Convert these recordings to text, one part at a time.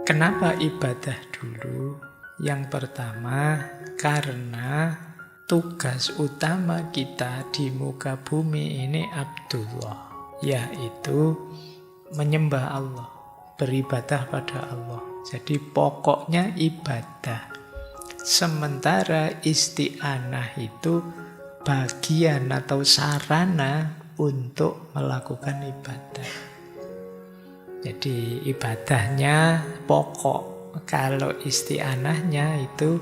Kenapa ibadah dulu? Yang pertama, karena tugas utama kita di muka bumi ini Abdullah, yaitu menyembah Allah, beribadah pada Allah. Jadi pokoknya ibadah. Sementara isti'anah itu bagian atau sarana untuk melakukan ibadah. Jadi ibadahnya pokok, kalau isti'anahnya itu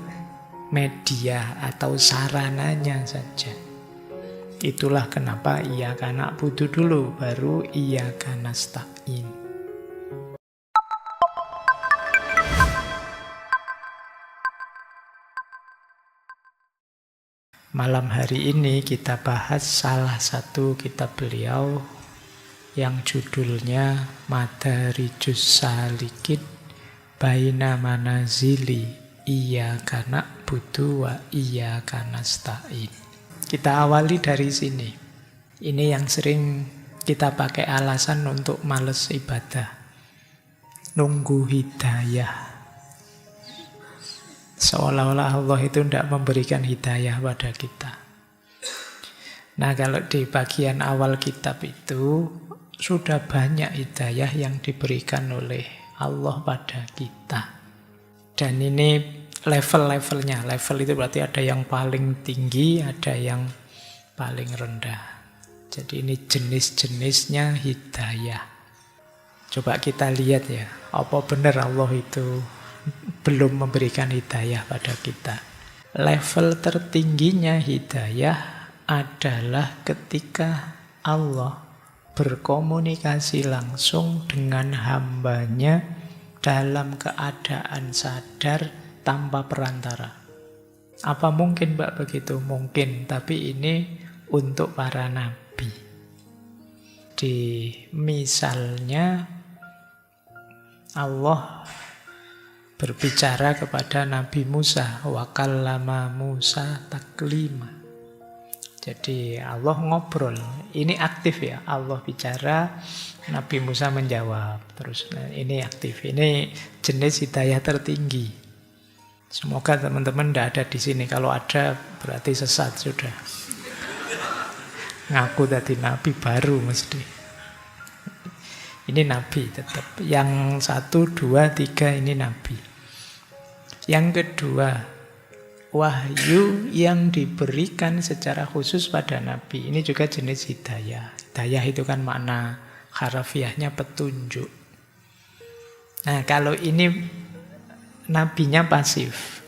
media atau sarananya saja. Itulah kenapa iyyaka na'budu dulu, baru iyyaka nasta'in. Malam hari ini kita bahas salah satu kitab beliau yang judulnya Madarijus Salikin Baina Manazili Iyyaka Na'budu wa Iyyaka Nasta'in. Kita awali dari sini. Ini yang sering kita pakai alasan untuk males ibadah. Nunggu hidayah. Seolah-olah Allah itu tidak memberikan hidayah pada kita. Nah, kalau di bagian awal kitab itu sudah banyak hidayah yang diberikan oleh Allah pada kita. Dan ini level-levelnya. Level itu berarti ada yang paling tinggi, ada yang paling rendah. Jadi ini jenis-jenisnya hidayah. Coba kita lihat ya, apa benar Allah itu belum memberikan hidayah pada kita. Level tertingginya hidayah adalah ketika Allah berkomunikasi langsung dengan hambanya dalam keadaan sadar tanpa perantara. Apa mungkin Mbak begitu? Mungkin, tapi ini untuk para nabi. Di misalnya Allah berbicara kepada Nabi Musa, wa kallama Musa taklima. Jadi Allah ngobrol, ini aktif ya, Allah bicara, Nabi Musa menjawab. Terus ini aktif, ini jenis hidayah tertinggi. Semoga teman-teman tidak ada di sini. Kalau ada berarti sesat sudah. Ngaku tadi Nabi baru mesti. Ini Nabi tetap. Yang 1, 2, 3 ini Nabi. Yang kedua, wahyu yang diberikan secara khusus pada Nabi. Ini juga jenis hidayah. Hidayah itu kan makna harafiahnya petunjuk. Nah, kalau ini nabinya pasif.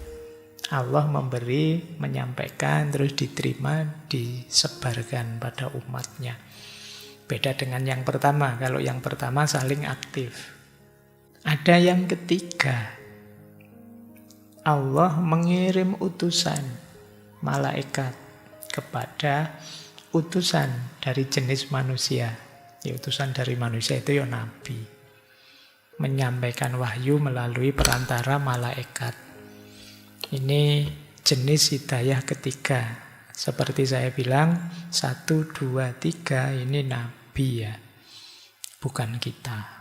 Allah memberi, menyampaikan, terus diterima, disebarkan pada umatnya. Beda dengan yang pertama. Kalau yang pertama saling aktif. Ada yang ketiga. Allah mengirim utusan malaikat kepada utusan dari jenis manusia. Ya, utusan dari manusia itu ya nabi. Menyampaikan wahyu melalui perantara malaikat. Ini jenis hidayah ketiga. Seperti saya bilang, 1, 2, 3 ini nabi ya. Bukan kita.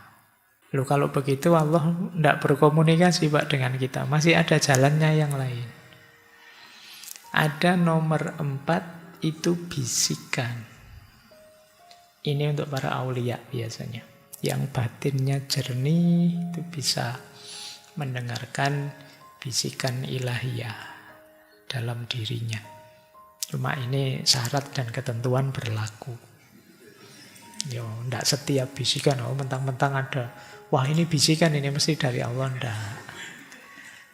Loh, kalau begitu Allah tidak berkomunikasi Pak dengan kita. Masih ada jalannya yang lain. Ada nomor 4 itu bisikan. Ini untuk para aulia biasanya. Yang batinnya jernih itu bisa mendengarkan bisikan ilahiyah dalam dirinya. Cuma ini syarat dan ketentuan berlaku. Yo, tidak setiap bisikan, mentang-mentang ada. Wah, ini bisikan, ini mesti dari Allah. Enggak.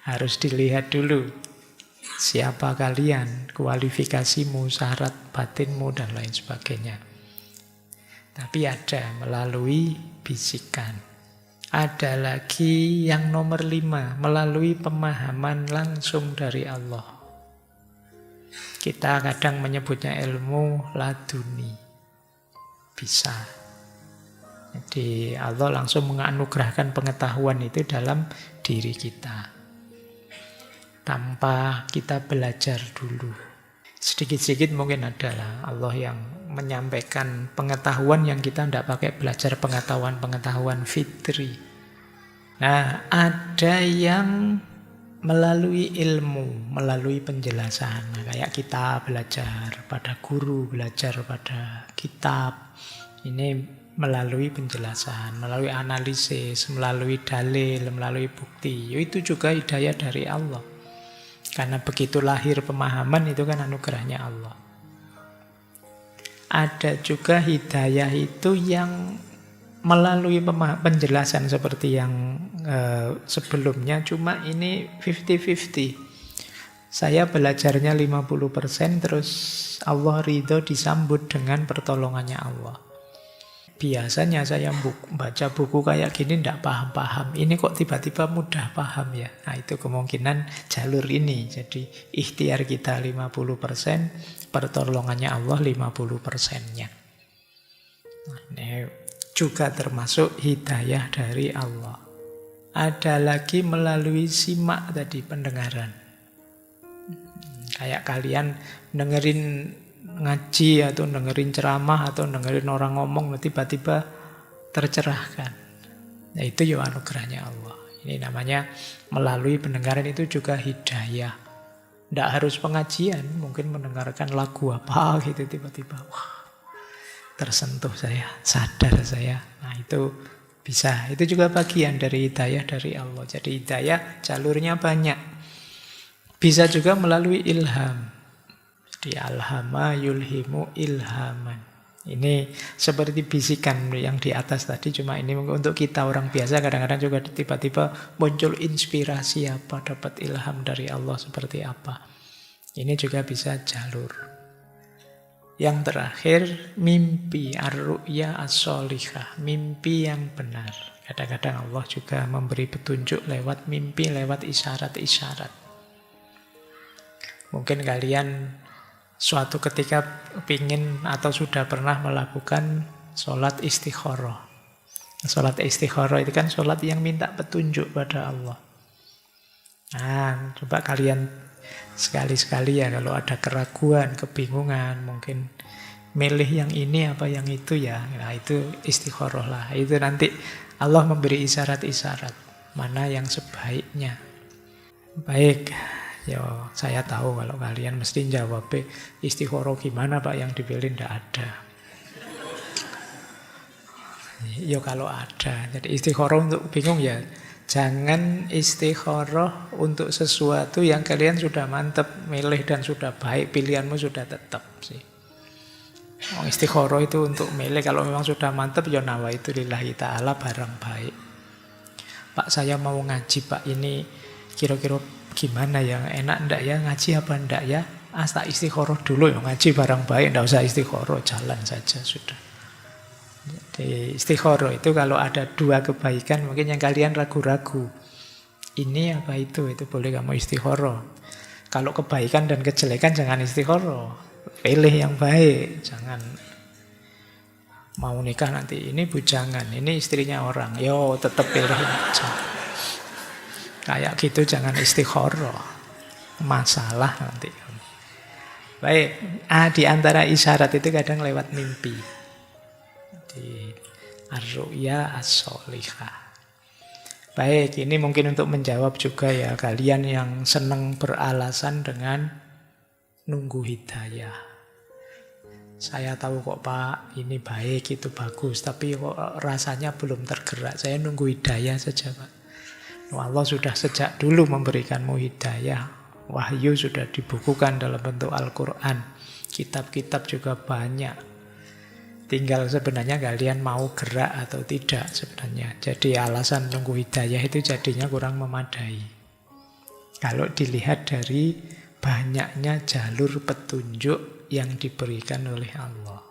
Harus dilihat dulu. Siapa kalian, kualifikasimu, syarat batinmu, dan lain sebagainya. Tapi ada melalui bisikan. Ada lagi yang nomor 5, melalui pemahaman langsung dari Allah. Kita kadang menyebutnya ilmu laduni. Bisa. Jadi Allah langsung menganugerahkan pengetahuan itu dalam diri kita. Tanpa kita belajar dulu. Sedikit-sedikit mungkin adalah Allah yang menyampaikan pengetahuan yang kita tidak pakai belajar pengetahuan-pengetahuan fitri. Nah, ada yang melalui ilmu, melalui penjelasan. Nah, kayak kita belajar pada guru, belajar pada kitab. Ini melalui penjelasan, melalui analisis, melalui dalil, melalui bukti. Itu juga hidayah dari Allah. Karena begitu lahir pemahaman itu kan anugerahnya Allah. Ada juga hidayah itu yang melalui penjelasan seperti yang sebelumnya, cuma ini 50-50. Saya belajarnya 50%, terus Allah ridho disambut dengan pertolongannya Allah. Biasanya saya baca buku kayak gini tidak paham-paham. Ini kok tiba-tiba mudah paham ya. Nah itu kemungkinan jalur ini. Jadi ikhtiar kita 50%, pertolongannya Allah 50%-nya. Nah, ini juga termasuk hidayah dari Allah. Ada lagi melalui simak tadi, pendengaran. Kayak kalian dengerin ngaji atau dengerin ceramah atau dengerin orang ngomong, tiba-tiba tercerahkan. Nah itu ya anugerahnya Allah. Ini namanya melalui pendengaran, itu juga hidayah. Tidak harus pengajian, mungkin mendengarkan lagu apa gitu tiba-tiba, wah tersentuh saya, sadar saya. Nah itu bisa, itu juga bagian dari hidayah dari Allah. Jadi hidayah jalurnya banyak. Bisa juga melalui ilham. Di alhama yulhimu ilhaman. Ini seperti bisikan yang di atas tadi, cuma ini untuk kita orang biasa kadang-kadang juga tiba-tiba muncul inspirasi apa, dapat ilham dari Allah seperti apa. Ini juga bisa jalur. Yang terakhir, mimpi, ar-ru'ya as-sholihah, mimpi yang benar. Kadang-kadang Allah juga memberi petunjuk lewat mimpi, lewat isyarat-isyarat. Mungkin kalian suatu ketika ingin atau sudah pernah melakukan sholat istikharah. Sholat istikharah itu kan sholat yang minta petunjuk pada Allah. Nah, coba kalian sekali-sekali ya, kalau ada keraguan, kebingungan, mungkin milih yang ini apa yang itu ya. Nah itu istikharah lah. Itu nanti Allah memberi isyarat-isyarat mana yang sebaiknya. Baik. Ya, saya tahu kalau kalian mesti jawab istikharah gimana Pak, yang dipilih tidak ada. Ya kalau ada. Jadi istikharah untuk bingung ya, jangan istikharah untuk sesuatu yang kalian sudah mantep milih dan sudah baik, pilihanmu sudah tetap sih. Istikharah itu untuk milih, kalau memang sudah mantep ya nawaitu lillahi ta'ala barang baik. Pak saya mau ngaji Pak, ini kira-kira gimana ya, enak ndak ya ngaji apa ndak ya? Tak istikharah dulu ya, ngaji barang baik, ndak usah istikharah, jalan saja sudah. Jadi istikharah itu kalau ada dua kebaikan mungkin yang kalian ragu-ragu, ini apa itu boleh kamu istikharah. Kalau kebaikan dan kejelekan jangan istikharah, pilih yang baik. Jangan mau nikah nanti ini bujangan, ini istrinya orang, yo tetap pilih bujangan. Kayak gitu jangan istikharah, masalah nanti. Baik, di antara isyarat itu kadang lewat mimpi. Di ar-ru'ya as-sholihah. Baik, ini mungkin untuk menjawab juga ya kalian yang senang beralasan dengan nunggu hidayah. Saya tahu kok Pak, ini baik, itu bagus, tapi kok rasanya belum tergerak. Saya nunggu hidayah saja Pak. Allah sudah sejak dulu memberikanmu hidayah. Wahyu sudah dibukukan dalam bentuk Al-Quran. Kitab-kitab juga banyak. Tinggal sebenarnya kalian mau gerak atau tidak sebenarnya. Jadi alasan nunggu hidayah itu jadinya kurang memadai. Kalau dilihat dari banyaknya jalur petunjuk yang diberikan oleh Allah.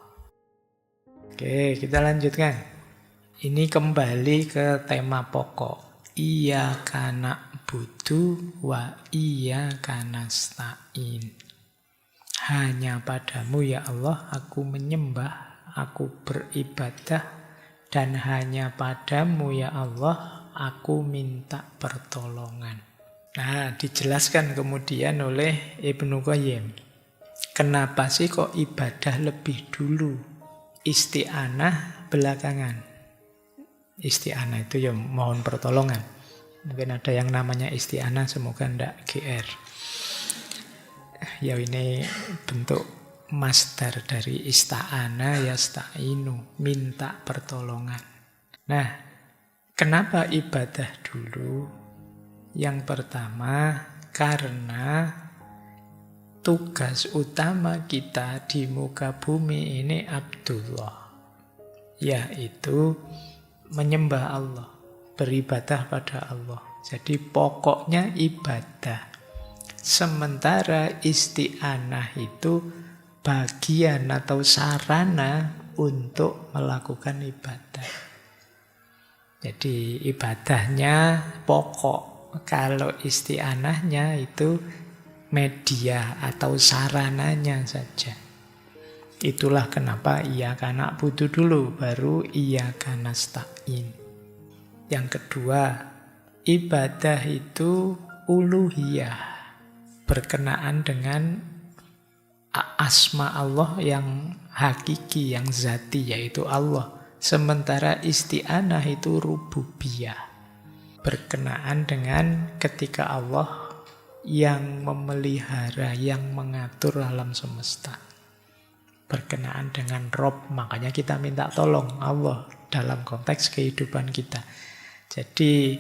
Oke, kita lanjutkan. Ini kembali ke tema pokok. Iyyaka na'budu wa iyyaka nasta'in. Hanya padamu ya Allah aku menyembah, aku beribadah, dan hanya padamu ya Allah aku minta pertolongan. Nah, dijelaskan kemudian oleh Ibnu Qayyim. Kenapa sih kok ibadah lebih dulu, isti'anah belakangan? Isti'anah itu ya mohon pertolongan. Mungkin ada yang namanya isti'anah, semoga ndak GR. Ya ini bentuk masdar dari ista'ana yasta'inu, minta pertolongan. Nah, kenapa ibadah dulu? Yang pertama, karena tugas utama kita di muka bumi ini Abdullah, yaitu menyembah Allah, beribadah pada Allah. Jadi pokoknya ibadah. Sementara isti'anah itu bagian atau sarana untuk melakukan ibadah. Jadi ibadahnya pokok. Kalau isti'anahnya itu media atau sarananya saja. Itulah kenapa iyyaka na'budu dulu, baru iyyaka nasta'in. Yang kedua, ibadah itu uluhiyah, berkenaan dengan asma Allah yang hakiki, yang zati, yaitu Allah. Sementara isti'anah itu rububiyah, berkenaan dengan ketika Allah yang memelihara, yang mengatur alam semesta. Berkenaan dengan Rob, makanya kita minta tolong Allah dalam konteks kehidupan kita. Jadi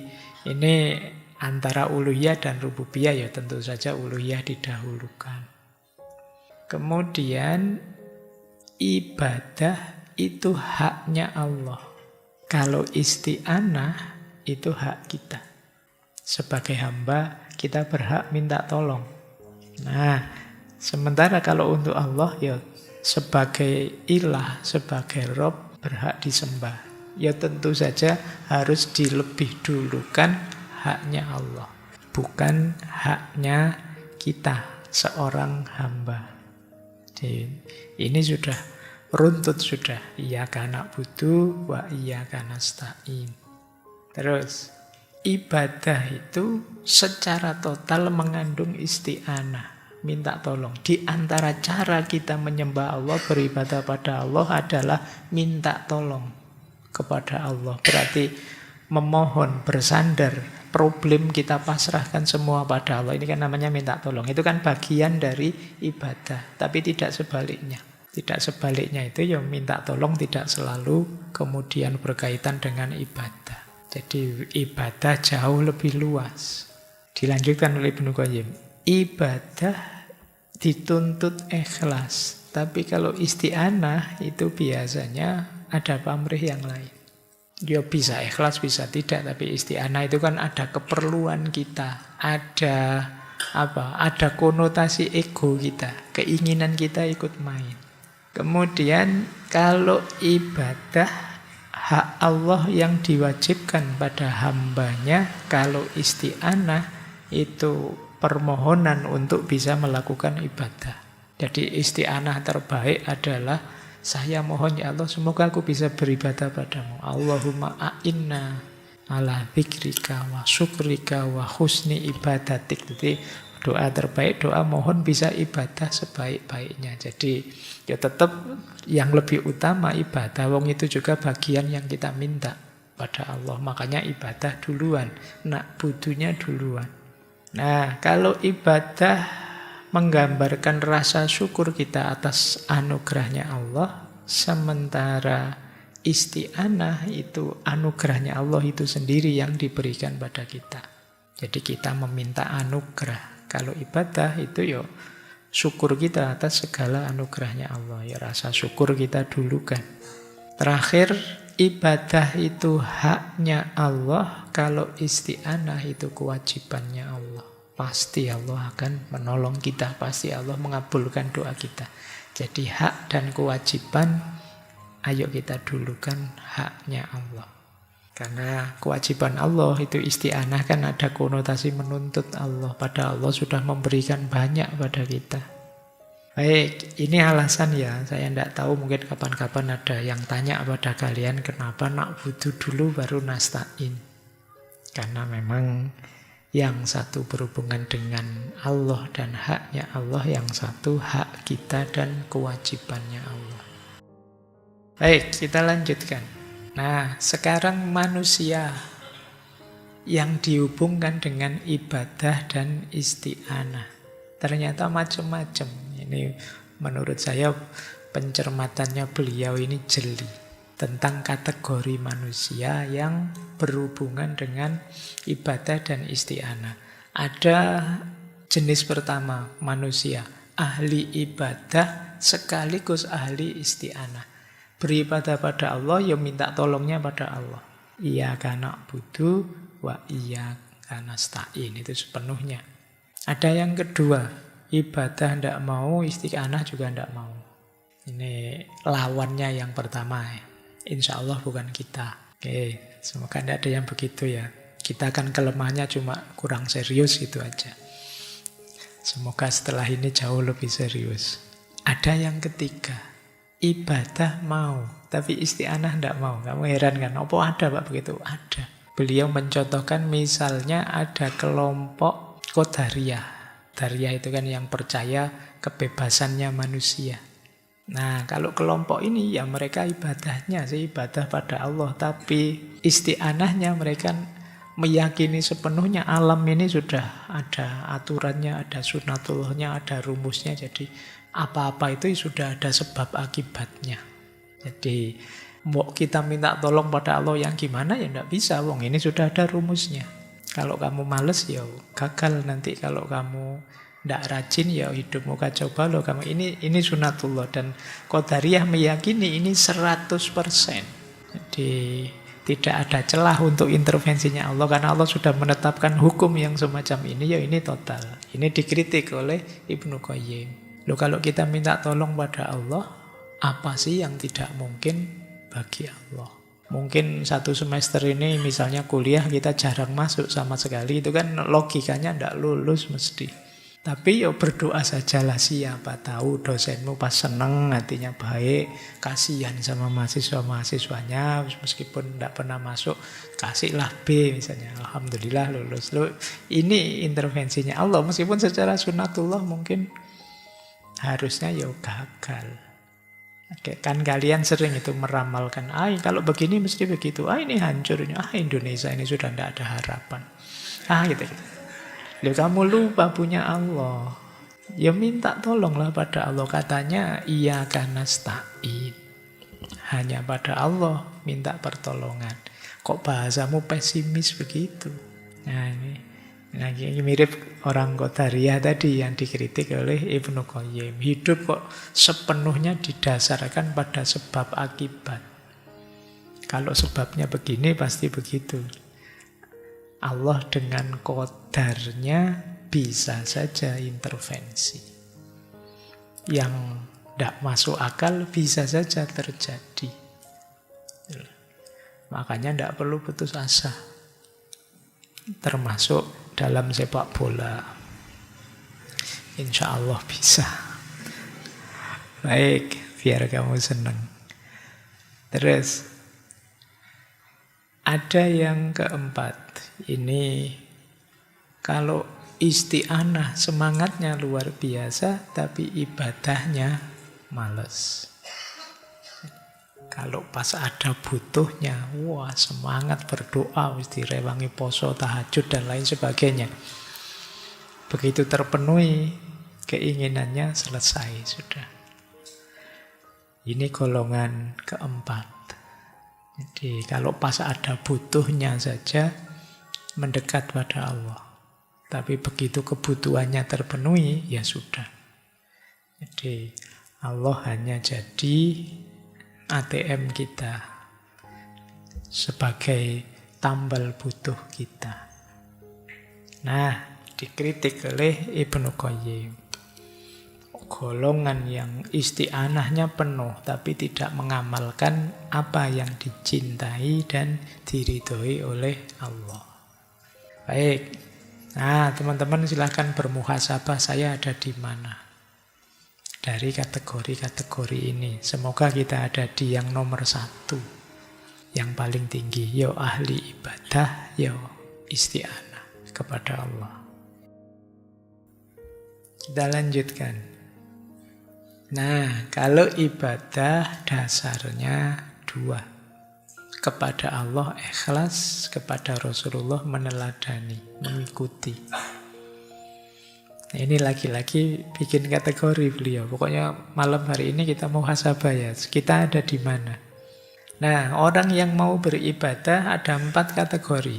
ini antara uluhiyah dan rububiyah, ya tentu saja uluhiyah didahulukan. Kemudian ibadah itu haknya Allah. Kalau isti'anah itu hak kita. Sebagai hamba kita berhak minta tolong. Nah, sementara kalau untuk Allah ya sebagai ilah, sebagai Rob berhak disembah. Ya tentu saja harus dilebih dulukan haknya Allah, bukan haknya kita seorang hamba. Jadi, ini sudah runtut sudah. Iyyaka na'budu wa iyyaka nasta'in. Terus ibadah itu secara total mengandung isti'anah, minta tolong. Di antara cara kita menyembah Allah, beribadah pada Allah adalah minta tolong kepada Allah. Berarti memohon, bersandar, problem kita pasrahkan semua pada Allah. Ini kan namanya minta tolong. Itu kan bagian dari ibadah, tapi tidak sebaliknya. Tidak sebaliknya itu yang minta tolong tidak selalu kemudian berkaitan dengan ibadah. Jadi ibadah jauh lebih luas. Dilanjutkan oleh Ibnu Qayyim. Ibadah dituntut ikhlas. Tapi kalau isti'anah itu biasanya ada pamrih yang lain. Dia bisa ikhlas, bisa tidak. Tapi isti'anah itu kan ada keperluan kita. Ada apa? Ada konotasi ego kita. Keinginan kita ikut main. Kemudian kalau ibadah hak Allah yang diwajibkan pada hambanya, kalau isti'anah itu permohonan untuk bisa melakukan ibadah. Jadi isti'anah terbaik adalah saya mohon ya Allah semoga aku bisa beribadah padamu. Allahumma a'inna ala dzikrika wa syukrika wa husni ibadatik. Jadi doa terbaik, doa mohon bisa ibadah sebaik-baiknya. Jadi ya tetap yang lebih utama ibadah. Wong itu juga bagian yang kita minta pada Allah. Makanya ibadah duluan, nak budunya duluan. Nah, kalau ibadah menggambarkan rasa syukur kita atas anugerahnya Allah, sementara isti'anah itu anugerahnya Allah itu sendiri yang diberikan pada kita. Jadi kita meminta anugerah. Kalau ibadah itu ya syukur kita atas segala anugerahnya Allah. Ya rasa syukur kita dulukan. Terakhir, ibadah itu haknya Allah. Kalau isti'anah itu kewajibannya Allah. Pasti Allah akan menolong kita. Pasti Allah mengabulkan doa kita. Jadi hak dan kewajiban, ayo kita dulukan haknya Allah. Karena kewajiban Allah itu isti'anah kan ada konotasi menuntut Allah. Padahal Allah sudah memberikan banyak pada kita. Baik, ini alasan ya. Saya tidak tahu mungkin kapan-kapan ada yang tanya pada kalian kenapa na'budu dulu baru nasta'in. Karena memang yang satu berhubungan dengan Allah dan haknya Allah, yang satu hak kita dan kewajibannya Allah. Baik, kita lanjutkan. Nah, sekarang manusia yang dihubungkan dengan ibadah dan isti'anah. Ternyata macam-macam. Ini menurut saya pencermatannya beliau ini jeli tentang kategori manusia yang berhubungan dengan ibadah dan isti'anah. Ada jenis pertama manusia, ahli ibadah sekaligus ahli isti'anah. Beribadah pada Allah, ya minta tolongnya pada Allah. Iyyaka na'budu wa iyyaka nasta'in, itu sepenuhnya. Ada yang kedua, ibadah tidak mau, istiqanah juga tidak mau. Ini lawannya yang pertama ya. Insya Allah bukan kita. Oke, semoga tidak ada yang begitu ya. Kita kan kelemahannya cuma kurang serius itu aja. Semoga setelah ini jauh lebih serius. Ada yang ketiga, ibadah mau, tapi isti'anah tidak mau. Kamu heran kan? Apa ada Pak begitu? Ada. Beliau mencontohkan misalnya ada kelompok Qadariyah. Qadariyah itu kan yang percaya kebebasannya manusia. Nah, kalau kelompok ini ya mereka ibadahnya sih ibadah pada Allah, tapi isti'anahnya mereka meyakini sepenuhnya alam ini sudah ada aturannya, ada sunatullahnya, ada rumusnya. Jadi apa-apa itu sudah ada sebab akibatnya. Jadi mau kita minta tolong pada Allah yang gimana ya tidak bisa, wong ini sudah ada rumusnya. Kalau kamu males ya gagal nanti, kalau kamu tidak rajin ya hidupmu kacau balau kamu. Ini sunatullah dan Qadariyah meyakini ini 100%. Jadi tidak ada celah untuk intervensinya Allah karena Allah sudah menetapkan hukum yang semacam ini, ya ini total. Ini dikritik oleh Ibnu Qayyim. Loh, kalau kita minta tolong pada Allah, apa sih yang tidak mungkin bagi Allah? Mungkin satu semester ini misalnya kuliah kita jarang masuk sama sekali, itu kan logikanya tidak lulus mesti. Tapi ya berdoa sajalah, siapa tahu dosenmu pas seneng, hatinya baik, kasihan sama mahasiswa-mahasiswanya, meskipun tidak pernah masuk, kasihlah B misalnya, alhamdulillah lulus. Loh, ini intervensinya Allah, meskipun secara sunatullah mungkin harusnya ya gagal. Oke, kan kalian sering itu meramalkan, kalau begini mesti begitu, ini hancur, Indonesia ini sudah tidak ada harapan. Gitu. Loh, kamu lupa punya Allah. Ya minta tolonglah pada Allah. Katanya iyyaka nasta'in. Hanya pada Allah minta pertolongan. Kok bahasamu pesimis begitu? Nah ini mirip orang Qadariyah tadi yang dikritik oleh Ibnu Qayyim. Hidup kok sepenuhnya didasarkan pada sebab akibat. Kalau sebabnya begini pasti begitu. Allah dengan qadarnya bisa saja intervensi. Yang tidak masuk akal bisa saja terjadi. Makanya tidak perlu putus asa. Termasuk dalam sepak bola. Insya Allah bisa. Baik, biar kamu senang. Terus ada yang keempat. Ini kalau isti'anah semangatnya luar biasa, tapi ibadahnya males. Kalau pas ada butuhnya, wah semangat berdoa, mesti rewangi poso, tahajud dan lain sebagainya. Begitu terpenuhi keinginannya, selesai sudah. Ini golongan keempat. Jadi kalau pas ada butuhnya saja mendekat pada Allah. Tapi begitu kebutuhannya terpenuhi, ya sudah. Jadi Allah hanya jadi ATM kita sebagai tambal butuh kita. Nah, dikritik oleh Ibnu Qayyim. Golongan yang isti'anahnya penuh tapi tidak mengamalkan apa yang dicintai dan diridhoi oleh Allah. Baik. Nah, teman-teman silahkan bermuhasabah, saya ada di mana dari kategori-kategori ini. Semoga kita ada di yang nomor 1, yang paling tinggi. Yo ahli ibadah, yo isti'anah kepada Allah. Kita lanjutkan. Nah, kalau ibadah dasarnya 2. kepada Allah ikhlas, kepada Rasulullah meneladani, mengikuti. Ini lagi-lagi bikin kategori beliau. Pokoknya malam hari ini kita mau muhasabah ya. Kita ada di mana? Nah, orang yang mau beribadah ada 4 kategori.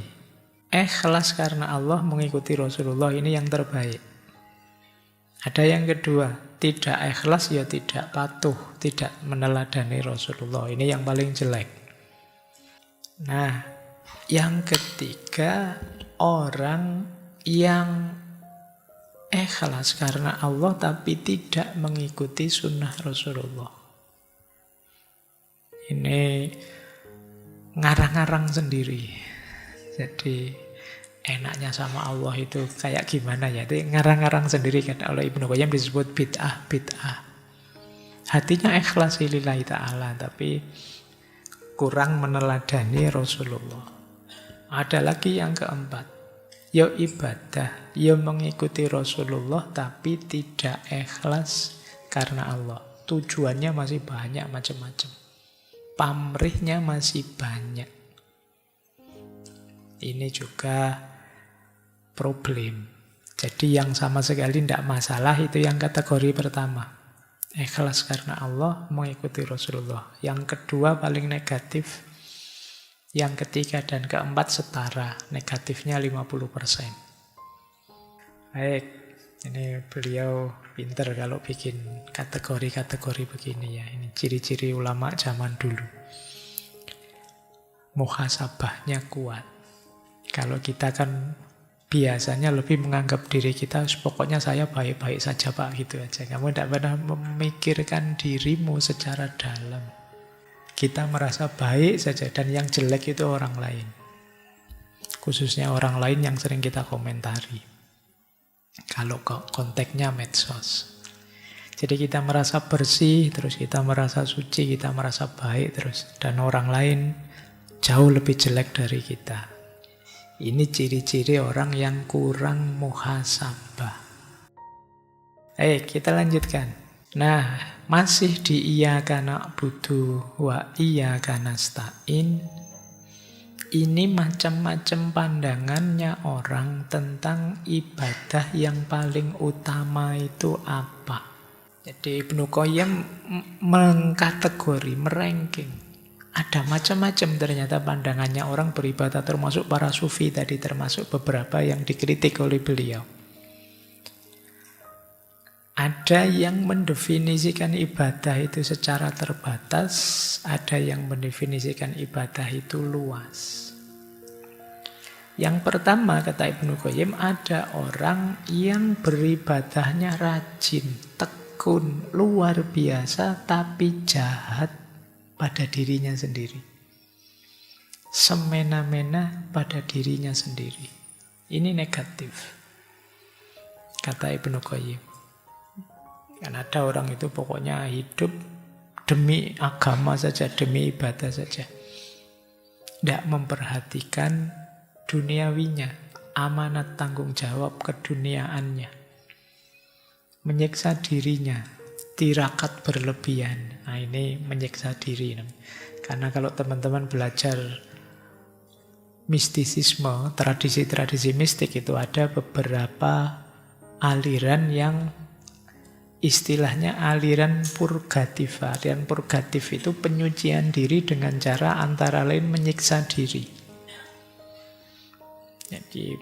Ikhlas karena Allah, mengikuti Rasulullah, ini yang terbaik. Ada yang kedua, tidak ikhlas ya tidak patuh, tidak meneladani Rasulullah. Ini yang paling jelek. Nah, yang ketiga, orang yang ikhlas karena Allah tapi tidak mengikuti sunnah Rasulullah. Ini ngarang-ngarang sendiri. Jadi enaknya sama Allah itu kayak gimana ya? Itu ngarang-ngarang sendiri, kata oleh Ibnu Qayyim, disebut bid'ah. Hatinya ikhlas lillahi ta'ala tapi kurang meneladani Rasulullah. Ada lagi yang keempat, ya ibadah, ya mengikuti Rasulullah tapi tidak ikhlas karena Allah. Tujuannya masih banyak macam-macam. Pamrihnya masih banyak. Ini juga problem. Jadi yang sama sekali tidak masalah itu yang kategori pertama. Ikhlas karena Allah, mengikuti Rasulullah. Yang kedua paling negatif. Yang ketiga dan keempat setara. Negatifnya 50%. Baik. Ini beliau pinter kalau bikin kategori-kategori begini ya. Ini ciri-ciri ulama zaman dulu. Muhasabahnya kuat. Kalau kita kan biasanya lebih menganggap diri kita, pokoknya saya baik-baik saja Pak, gitu aja. Kamu tidak pernah memikirkan dirimu secara dalam. Kita merasa baik saja, dan yang jelek itu orang lain. Khususnya orang lain yang sering kita komentari. Kalau konteksnya medsos. Jadi kita merasa bersih, terus kita merasa suci, kita merasa baik terus. Dan orang lain jauh lebih jelek dari kita. Ini ciri-ciri orang yang kurang muhasabah. Kita lanjutkan. Nah, masih di iyyaka na'budu wa iyyaka nasta'in. Ini macam-macam pandangannya orang tentang ibadah yang paling utama itu apa. Jadi Ibnu Qayyim mengkategori, meranking. Ada macam-macam ternyata pandangannya orang beribadah, termasuk para sufi tadi, termasuk beberapa yang dikritik oleh beliau. Ada yang mendefinisikan ibadah itu secara terbatas, ada yang mendefinisikan ibadah itu luas. Yang pertama, kata Ibnu Qayyim, ada orang yang beribadahnya rajin, tekun, luar biasa, tapi jahat pada dirinya sendiri. Semena-mena pada dirinya sendiri. Ini negatif, kata Ibnu Qayyim. Kan ada orang itu pokoknya hidup demi agama saja, demi ibadah saja. Tidak memperhatikan duniawinya, amanat tanggung jawab keduniaannya. Menyiksa dirinya, tirakat berlebihan. Nah, ini menyiksa diri. Karena kalau teman-teman belajar mistisisme, tradisi-tradisi mistik itu ada beberapa aliran yang istilahnya aliran purgatif. Aliran purgatif itu penyucian diri dengan cara antara lain menyiksa diri. Jadi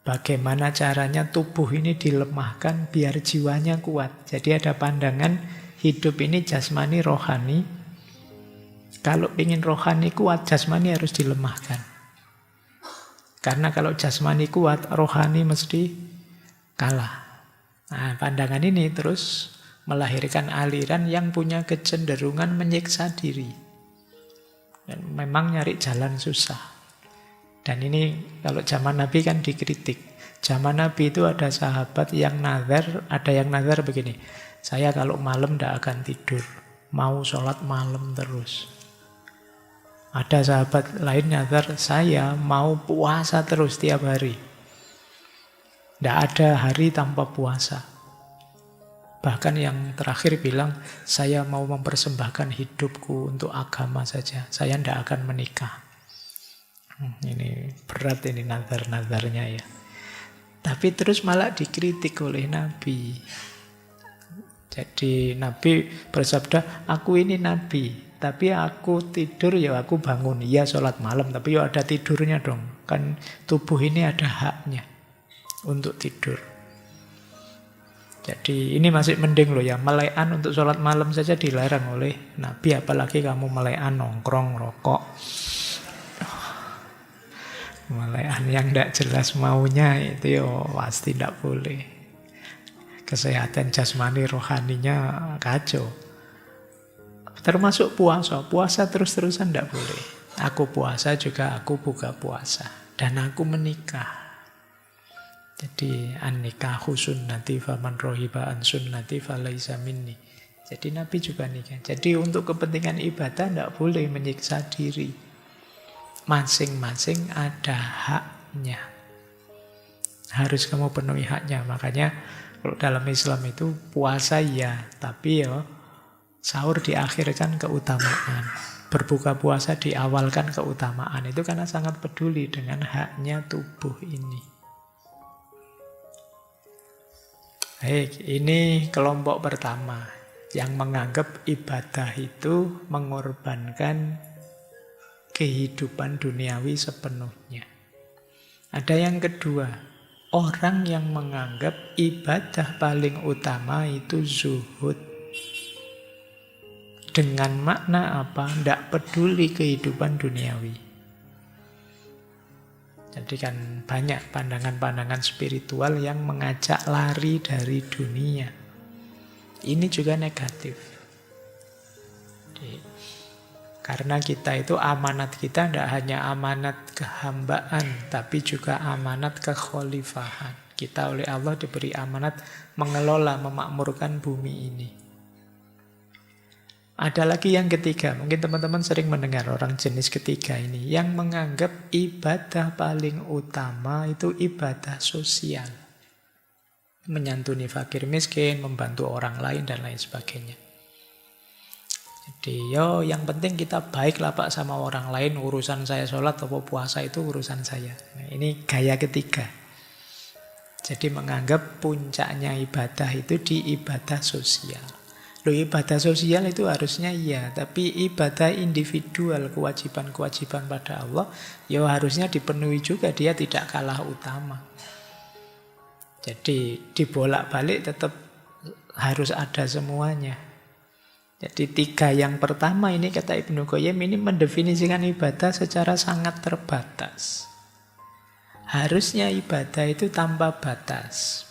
bagaimana caranya tubuh ini dilemahkan biar jiwanya kuat. Jadi ada pandangan hidup ini jasmani rohani. Kalau ingin rohani kuat, jasmani harus dilemahkan. Karena kalau jasmani kuat, rohani mesti kalah. Nah, pandangan ini terus melahirkan aliran yang punya kecenderungan menyiksa diri. Dan memang nyari jalan susah. Dan ini kalau zaman Nabi kan dikritik. Zaman Nabi itu ada sahabat yang nazar, ada yang nazar begini. Saya kalau malam tidak akan tidur, mau sholat malam terus. Ada sahabat lain nazar, saya mau puasa terus tiap hari. Tidak ada hari tanpa puasa. Bahkan yang terakhir bilang, saya mau mempersembahkan hidupku untuk agama saja. Saya tidak akan menikah. Ini berat ini nazar-nazarnya ya. Tapi terus malah dikritik oleh Nabi. Jadi Nabi bersabda, aku ini Nabi. Tapi aku tidur ya aku bangun. Iya sholat malam, tapi ya ada tidurnya dong. Kan tubuh ini ada haknya untuk tidur. Jadi ini masih mending loh ya, melekan untuk sholat malam saja dilarang oleh Nabi, apalagi kamu melekan nongkrong, rokok. Melekan yang tidak jelas maunya itu ya pasti tidak boleh. Kesehatan jasmani rohaninya kacau. Termasuk puasa, puasa terus-terusan tidak boleh. Aku puasa juga aku buka puasa. Dan aku menikah. Jadi an-nikahu sunnati faman rohiba an sunnati falaisa minni. Jadi Nabi juga nikah. Jadi untuk kepentingan ibadah tidak boleh menyiksa diri. Masing-masing ada haknya. Harus kamu penuhi haknya. Makanya kalau dalam Islam itu puasa ya, tapi ya sahur diakhirkan keutamaan. Berbuka puasa diawalkan keutamaan. Itu karena sangat peduli dengan haknya tubuh ini. Baik, ini kelompok pertama yang menganggap ibadah itu mengorbankan kehidupan duniawi sepenuhnya. Ada yang kedua, orang yang menganggap ibadah paling utama itu zuhud. Dengan makna apa? Tidak peduli kehidupan duniawi. Jadi kan banyak pandangan-pandangan spiritual yang mengajak lari dari dunia. Ini juga negatif. Jadi, karena kita itu amanat kita tidak hanya amanat kehambaan, tapi juga amanat kekhalifahan. Kita oleh Allah diberi amanat mengelola, memakmurkan bumi ini. Ada lagi yang ketiga, mungkin teman-teman sering mendengar orang jenis ketiga ini, yang menganggap ibadah paling utama itu ibadah sosial. Menyantuni fakir miskin, membantu orang lain, dan lain sebagainya. Jadi yang penting kita baik lah Pak sama orang lain, urusan saya sholat atau puasa itu urusan saya. Nah, ini gaya ketiga. Jadi menganggap puncaknya ibadah itu di ibadah sosial. Loh, ibadah sosial itu harusnya iya, tapi ibadah individual, kewajiban-kewajiban pada Allah, ya harusnya dipenuhi juga, dia tidak kalah utama. Jadi dibolak-balik tetap harus ada semuanya. Jadi tiga yang pertama ini kata Ibnu Qayyim ini mendefinisikan ibadah secara sangat terbatas. Harusnya ibadah itu tanpa batas.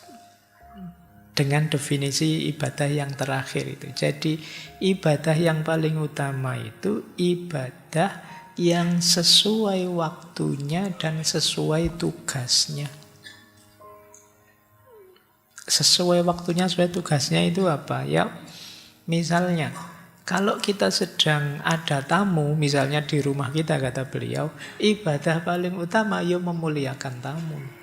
Dengan definisi ibadah yang terakhir itu. Jadi ibadah yang paling utama itu ibadah yang sesuai waktunya dan sesuai tugasnya. Sesuai waktunya, sesuai tugasnya itu apa? Ya, misalnya kalau kita sedang ada tamu, misalnya di rumah kita kata beliau, ibadah paling utama ya memuliakan tamu.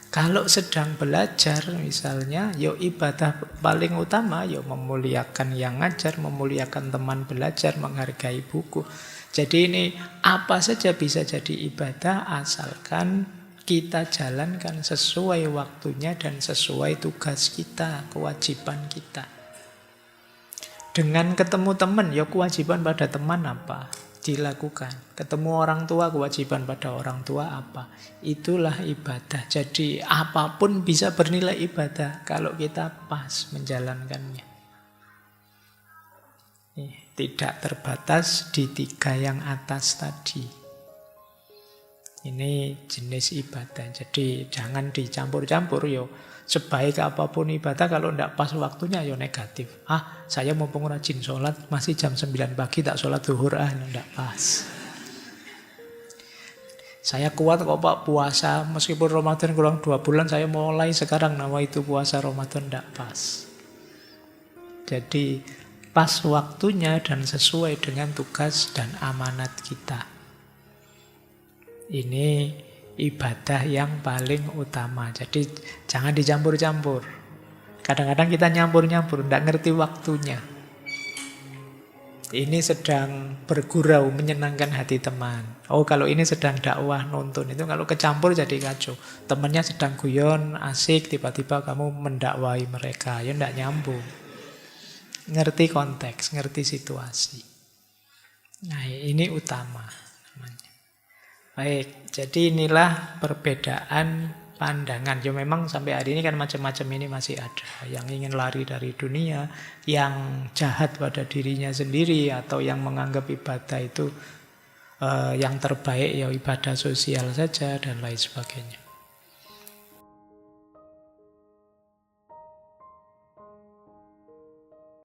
Kalau sedang belajar misalnya, ya ibadah paling utama ya memuliakan yang ngajar, memuliakan teman belajar, menghargai buku. Jadi ini apa saja bisa jadi ibadah asalkan kita jalankan sesuai waktunya dan sesuai tugas kita, kewajiban kita. Dengan ketemu teman, ya kewajiban pada teman apa? Dilakukan. Ketemu orang tua, kewajiban pada orang tua apa? Itulah ibadah. Jadi apapun bisa bernilai ibadah kalau kita pas menjalankannya. Tidak terbatas di tiga yang atas tadi. Ini jenis ibadah. Jadi jangan dicampur-campur yo. Sebaik apapun ibadah kalau tidak pas waktunya ya negatif. Saya mumpung rajin sholat, masih jam 9 pagi tak sholat zuhur, tidak pas. Saya kuat kok Pak puasa, meskipun Ramadan kurang 2 bulan, saya mulai sekarang nama itu puasa Ramadan, tidak pas. Jadi pas waktunya dan sesuai dengan tugas dan amanat kita. Ini ibadah yang paling utama. Jadi jangan dicampur-campur. Kadang-kadang kita nyampur-nyampur, tidak ngerti waktunya. Ini sedang bergurau, menyenangkan hati teman. Oh, kalau ini sedang dakwah, nuntun. Itu kalau kecampur jadi kacau. Temannya sedang guyon, asik, tiba-tiba kamu mendakwai mereka. Ya tidak nyambung. Ngerti konteks, ngerti situasi. Nah, ini utama. Baik, jadi inilah perbedaan pandangan. Ya memang sampai hari ini kan macam-macam ini masih ada. Yang ingin lari dari dunia, yang jahat pada dirinya sendiri, atau yang menganggap ibadah itu yang terbaik ya ibadah sosial saja dan lain sebagainya.